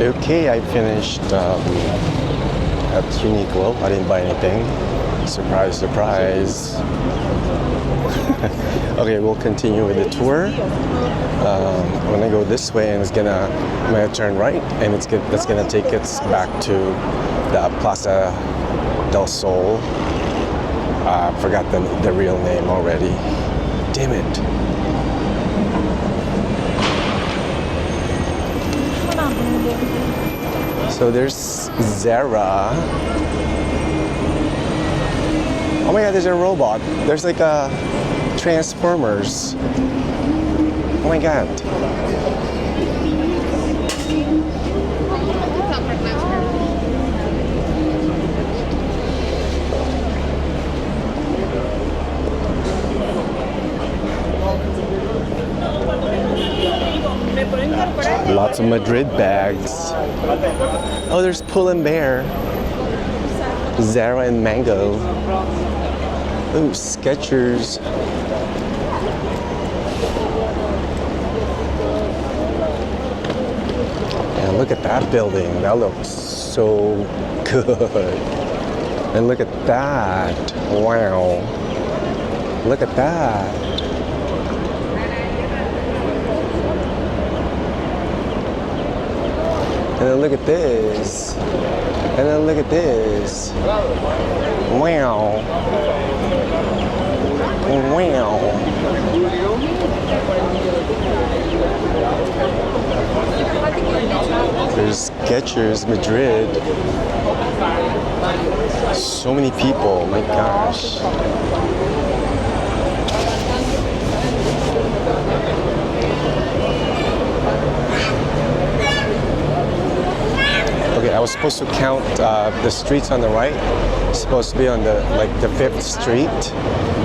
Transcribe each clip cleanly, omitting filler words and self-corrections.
Okay, I finished at Uniqlo. I didn't buy anything. Surprise, surprise. Okay, we'll continue with the tour. I'm gonna go this way, and I'm gonna turn right, and that's gonna take us back to the Plaza del Sol. I forgot the real name already. Damn it. So there's Zara. Oh my god, there's a robot. There's like a Transformers. Oh my god. Lots of Madrid bags. Oh, there's Pull and Bear. Zara and Mango. Ooh, Skechers. And look at that building. That looks so good. And look at that. Wow. Look at that. And then look at this. And then look at this. Wow. Wow. There's Skechers, Madrid. So many people, oh my gosh. Okay, I was supposed to count the streets on the right. It's supposed to be on the 5th street.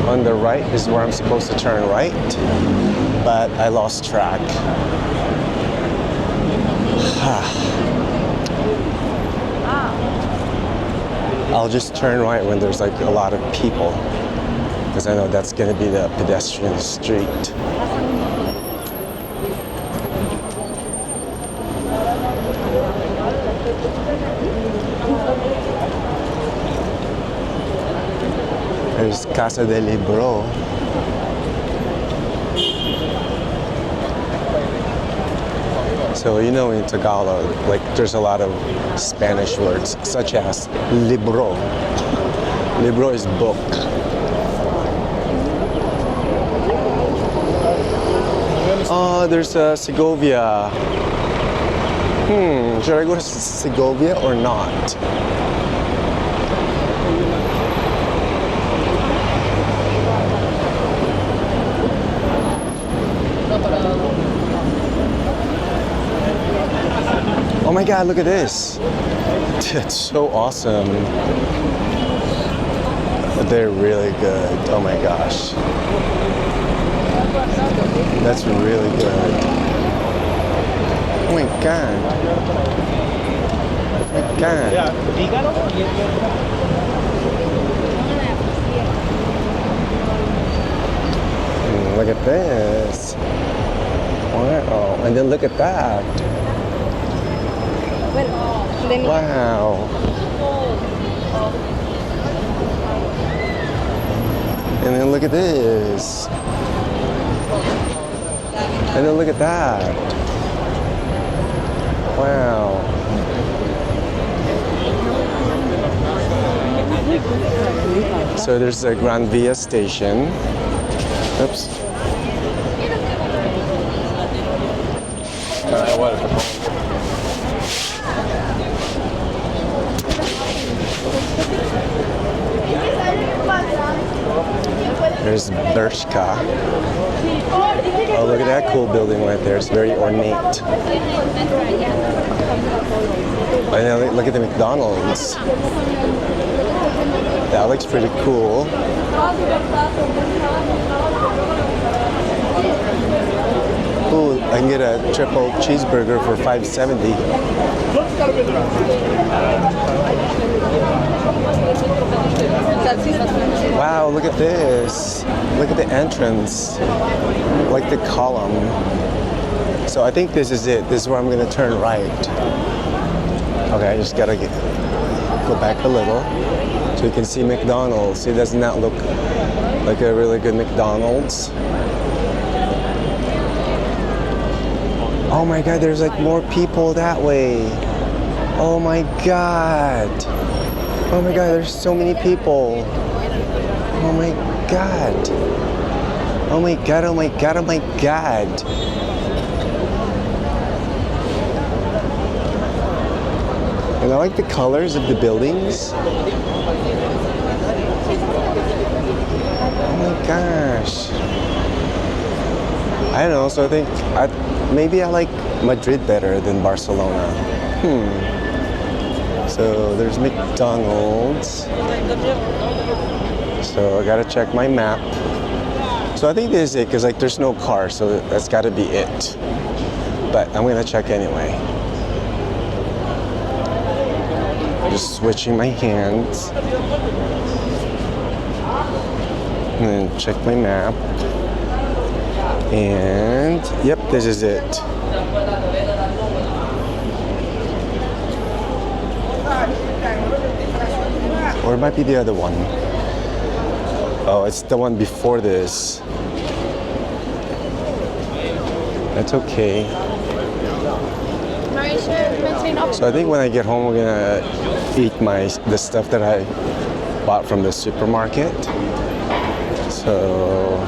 On the right is where I'm supposed to turn right, but I lost track. I'll just turn right when there's like a lot of people, because I know that's gonna be the pedestrian street. There's Casa del Libro. So you know, in Tagalog, like there's a lot of Spanish words such as libro. Libro is book. Oh, there's Segovia. Should I go to Segovia or not? Oh my god, look at this. It's so awesome. They're really good. Oh my gosh. That's really good. Oh my god. Oh my god. Look at this. Wow. And then look at that. Wow. And then look at this. And then look at that. Wow. So there's a Gran Vía station. Oops. There's Bershka. Oh, look at that cool building right there. It's very ornate. And then look at the McDonald's. That looks pretty cool. Ooh, I can get a triple cheeseburger for $5.70. Wow, look at this. Look at the entrance. Like the column. So I think this is it. This is where I'm gonna turn right. Okay, I just gotta go back a little so you can see McDonald's. It does not look like a really good McDonald's. Oh my God, there's like more people that way. Oh my God. Oh my God, there's so many people. Oh my God. Oh my God, oh my God, oh my God. And I like the colors of the buildings. Oh my gosh. I don't know, so I think maybe I like Madrid better than Barcelona. So there's McDonald's. So I gotta check my map. So I think this is it, because like there's no car, so that's gotta be it. But I'm gonna check anyway. Just switching my hands. And then check my map. And yep, this is it. Or it might be the other one. Oh, it's the one before this. That's okay. So I think when I get home, we're gonna eat the stuff that I bought from the supermarket. So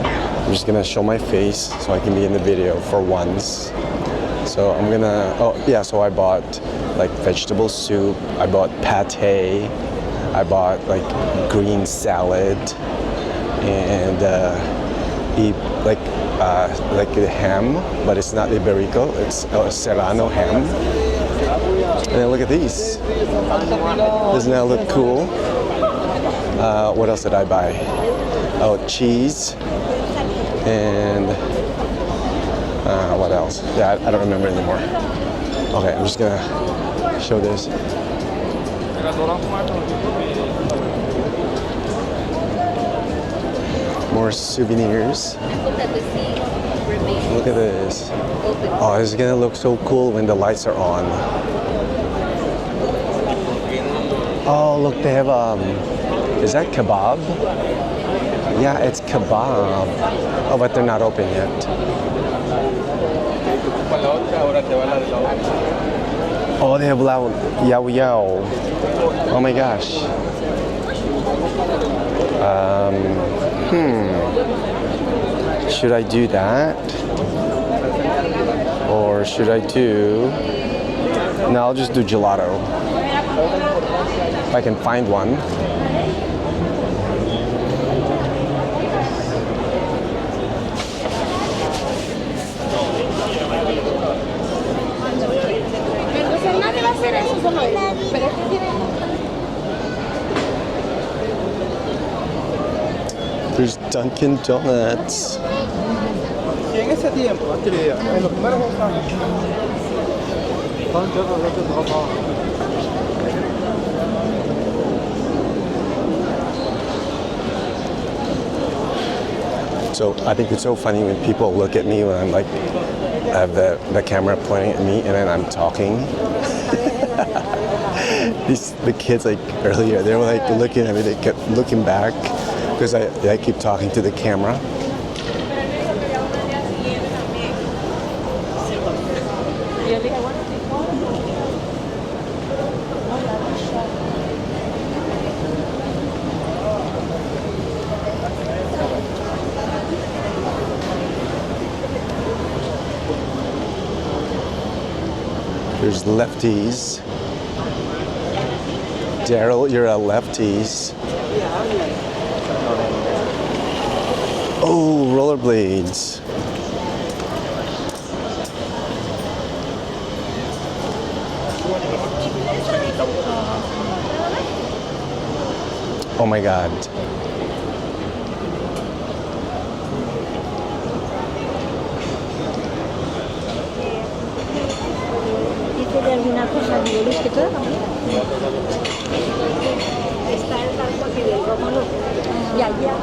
I'm just gonna show my face so I can be in the video for once. So I'm gonna, oh yeah, so I bought like vegetable soup, I bought pate, I bought like green salad, and eat like the ham, but it's not Iberico, it's Serrano ham. And then look at these. Doesn't that look cool? What else did I buy? Oh, cheese. And what else? Yeah, I don't remember anymore. Okay, I'm just gonna show this. More souvenirs. Look at this. Oh, it's gonna look so cool when the lights are on. Oh, look, they have is that kebab? Yeah, it's kebab. Oh, but they're not open yet. Oh, they have yao yao. Oh my gosh. Should I do that? Or should I do... No, I'll just do gelato. If I can find one. There's Dunkin' Donuts. So I think it's so funny when people look at me when I'm like, I have the camera pointing at me and then I'm talking. The kids like earlier, they were like looking at me, they kept looking back because I keep talking to the camera. There's lefties. Daryl, you're a lefties. Oh, rollerblades. Oh my God. ¿Alguna cosa que que todo? Está el campo aquí del Rómulo. Y allá.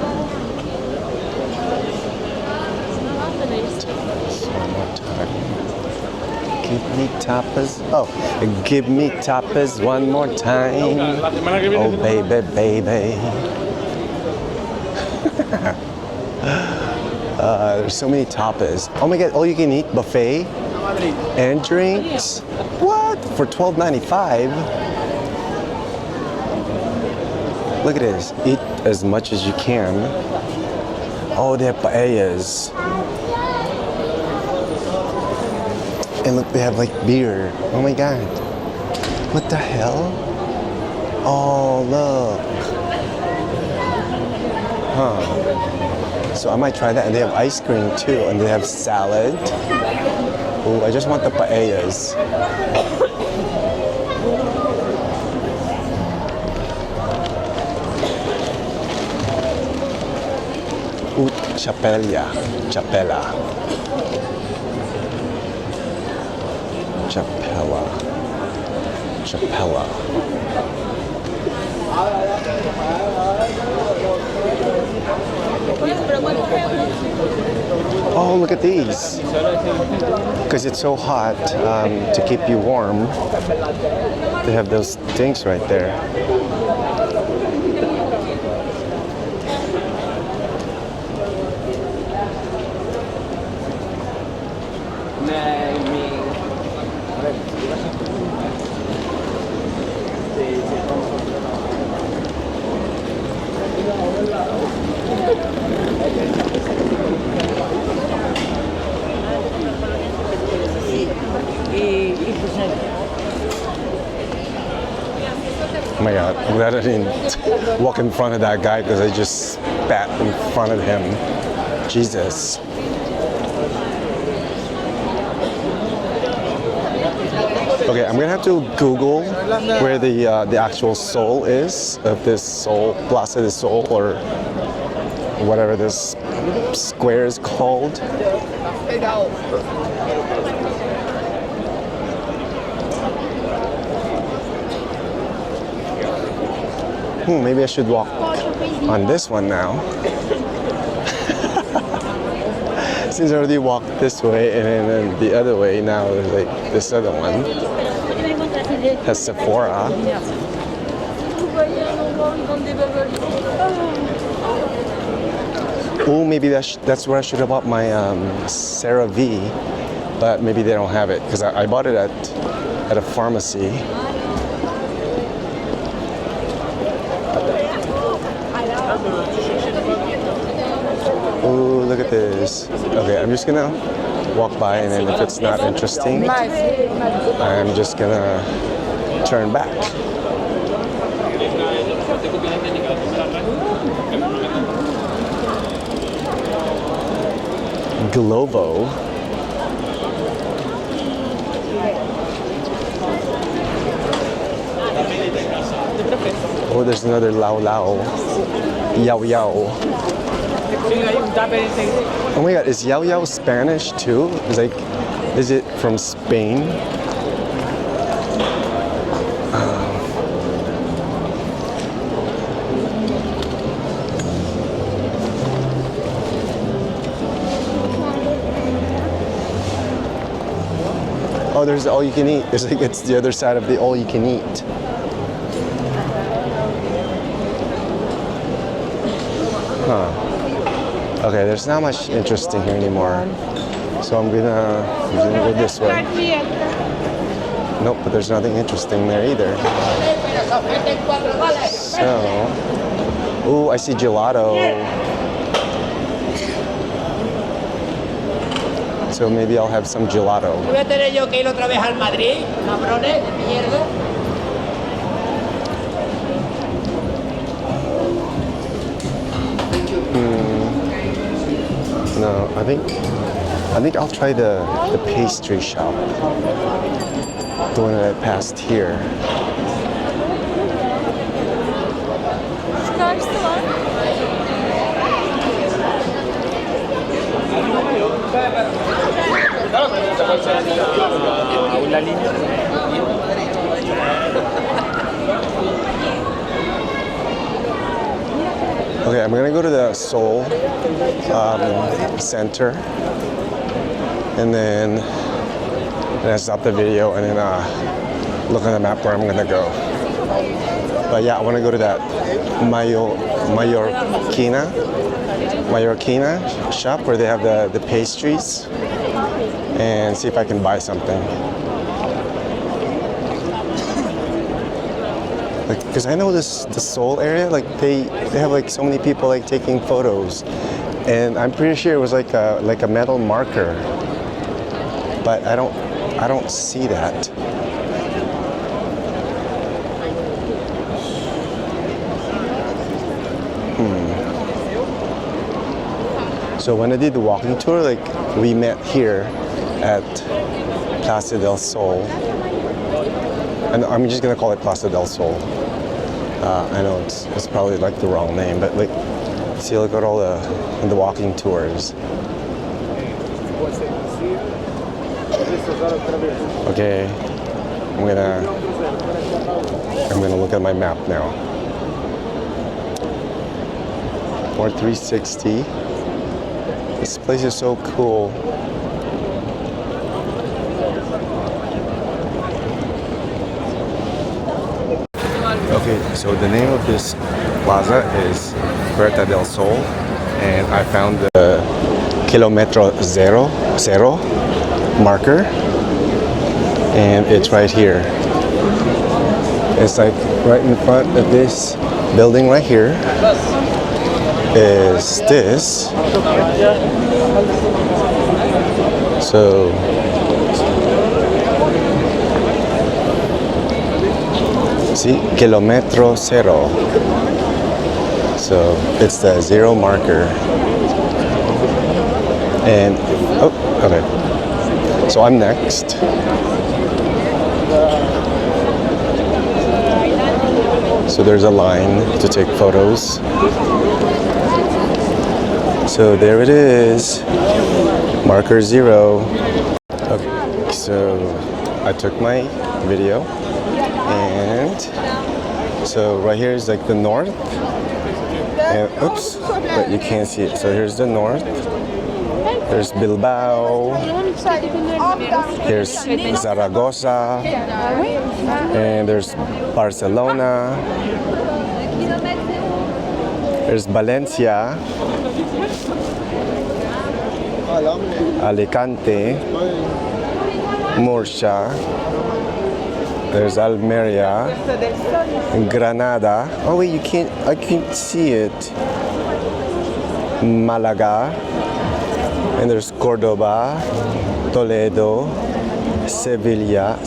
One more time. Give me tapas. Oh, give me tapas one more time. Oh, baby, baby. There's so many tapas. Oh my God, all you can eat buffet and drinks. What? For $12.95? Look at this. Eat as much as you can. Oh, they have paellas. And look, they have like beer. Oh my God. What the hell? Oh, look. Huh. So I might try that. And they have ice cream too. And they have salad. Oh, I just want the paellas. Ooh, chapella. Chapella. Chapella. Chapella. Oh, look at these. Because it's so hot to keep you warm. They have those things right there. Oh my God, I'm glad I didn't walk in front of that guy because I just spat in front of him. Jesus. Okay, I'm gonna have to Google where the actual Sol is of this Sol, Plaza de Sol, or whatever this square is called. Maybe I should walk on this one now. Since I already walked this way and then the other way, now there's like this other one. Has Sephora. Oh, maybe that's where I should have bought my CeraVe, but maybe they don't have it because I bought it at a pharmacy. Oh, look at this. Okay, I'm just gonna walk by, and then if it's not interesting, I'm just gonna turn back. Glovo. Oh, there's another Lao Lao. Yao Yao. Oh my God, is Yao Yao Spanish too? Is it from Spain? Oh, there's all you can eat. It's the other side of the all you can eat. Huh. Okay, there's not much interesting here anymore. So I'm gonna go this way. Nope, but there's nothing interesting there either. So, ooh, I see gelato. So maybe I'll have some gelato. No, I think I'll try the pastry shop. The one that I passed here. Okay, I'm gonna go to the Seoul Center and then I stop the video and then look at the map where I'm gonna go. But yeah, I want to go to that Mallorquina shop where they have the pastries and see if I can buy something. Because I know the Seoul area, like they have like so many people like taking photos, and I'm pretty sure it was like a metal marker, but I don't see that. So when I did the walking tour, like we met here at Plaza del Sol, and I'm just gonna call it Plaza del Sol. I know it's probably like the wrong name, but like, see, look at all the walking tours. Okay, I'm gonna look at my map now. Or 360. This place is so cool. Okay, so the name of this plaza is Puerta del Sol, and I found the Kilometro Zero marker, and it's right here. It's like right in front of this building right here is this. So see, Kilometro Zero. So it's the zero marker. And oh, okay. So I'm next. So there's a line to take photos. So there it is, marker zero. Okay, so I took my video, and so right here is like the north, and oops, but you can't see it. So here's the north, there's Bilbao, here's Zaragoza, and there's Barcelona, there's Valencia, Alicante, Murcia, there's Almeria, Granada. Oh wait, I can't see it. Malaga, and there's Cordoba, Toledo, Sevilla,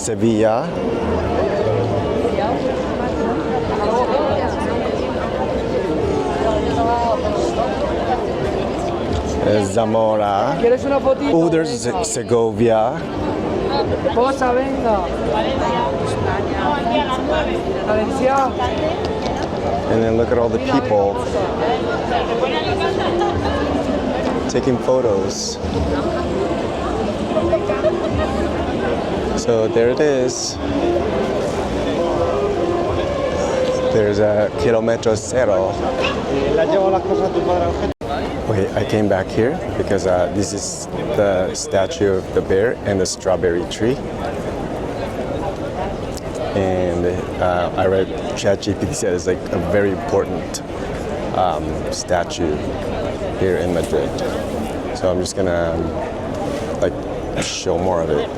Zamora. Oh, there's Segovia. And then look at all the people taking photos. So there it is. There's a Kilometro Zero. Okay, I came back here because this is the statue of the bear and the strawberry tree. And I read ChatGPT said it's like a very important statue here in Madrid. So I'm just gonna like show more of it.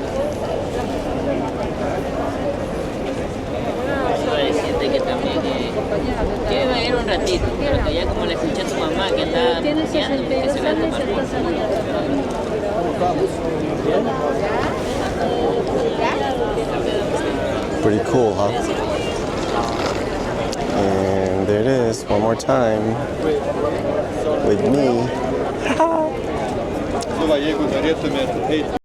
Pretty cool, huh? And there it is, one more time with me.